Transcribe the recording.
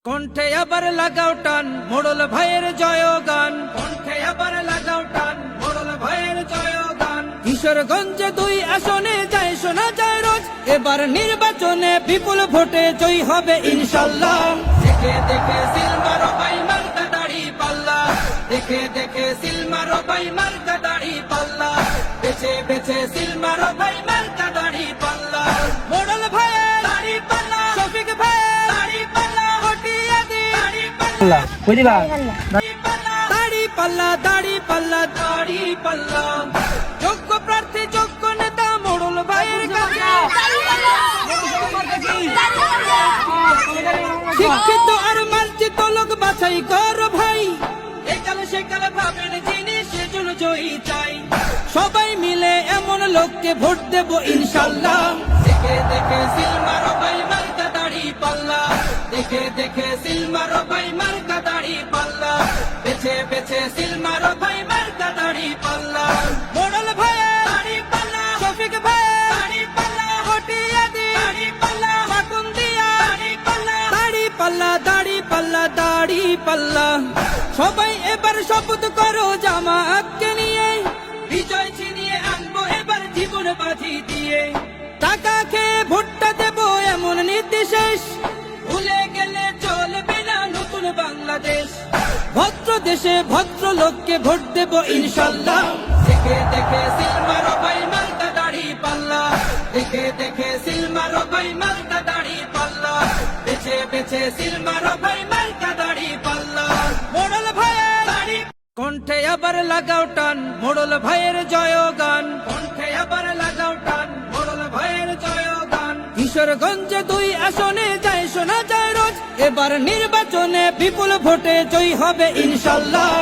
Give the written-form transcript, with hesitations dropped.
কণ্ঠে আবার লাগাও টান মোড়ল ভাইয়ের জয়গান, কণ্ঠে আবার লাগাও টান মোড়ল ভাইয়ের জয়গান। কিশোরগঞ্জে 2 আসনে যায় শোনা যায় রোজ, এবার নির্বাচনে বিপুল ভোটে জয়ী হবে ইনশাল্লাহ। দেখে দেখে সিল মারো ভাই মার্কা দাড়ি পাল্লা, দেখে দেখে সিল মারো ভাই মার্কা দাড়ি পাল্লা, বেছে বেছে সিল মারো ভাই মার্কা দাড়ি পাল্লা। মোড়ল ভাইয়ের দাড়ি পাল্লা, শফিক ভাইয়ের দাড়ি পাল্লা, হটিয়া দি দাড়ি পাল্লা, বুঝিবা দাড়ি পাল্লা, দাড়ি পাল্লা, দাড়ি পাল্লা। যোগ্য প্রার্থী যোগ্য নেতা মোড়ল ভাইয়ের কাছে, শিক্ষিত আর মার্জিত লোক বাছাই কর ভাই, একালে সেকালে ভাবেন যিনি সেজন্য জয়ী চাই। সবাই মিলে এমন লোককে ভোট দেব ইনশাল্লাহ। দেখে দেখে সিল মারো ভাই মার্কা দাড়ি পাল্লা, দেখে দেখে সিল মারো ভাই মার্কা দাড়ি পাল্লা, বেছে বেছে সিল মারো ভাই মার্কা দাড়ি পাল্লা। মোড়ল ভাইয়ের দাড়ি পাল্লা, শফিক ভাইয়ের দাড়ি পাল্লা, হটিয়া দি দাড়ি পাল্লা, মাকুন দিয়া দাড়ি পাল্লা, দাড়ি পাল্লা, দাড়ি পাল্লা, দাড়ি পাল্লা। সবাই এবার শপথ করো জামাতকে নিয়ে, বিজয় ছিনিয়ে আনবো এবার জীবন বাজি দিয়ে। টাকা খেয়ে ভোটটা দেবো এমন নির্দেশ, ভুলে গেলে চলবে না নতুন বাংলাদেশ। ভদ্র দেশে ভদ্র লোককে ভোট দেব ইনশাল্লাহ। দেখে দেখে সিল মারো ভাই মার্কা দাড়ি পাল্লা, দেখে দেখে সিল মারো ভাই মার্কা দাড়ি পাল্লা, বেছে বেছে সিল মারো ভাই মার্কা দাড়ি পাল্লা। মোড়ল ভাইয়ের দাড়ি কণ্ঠে আবার লাগাও টান মোড়ল ভাইয়ের জয়গান, কণ্ঠে আবার লাগাও টান মোড়ল ভাইয়ের জয়গান। কিশোরগঞ্জে 2 আসনে যায় শোনা যায় রোজ, এবার নির্বাচনে বিপুল ভোটে জয়ী হবে ইনশাল্লাহ।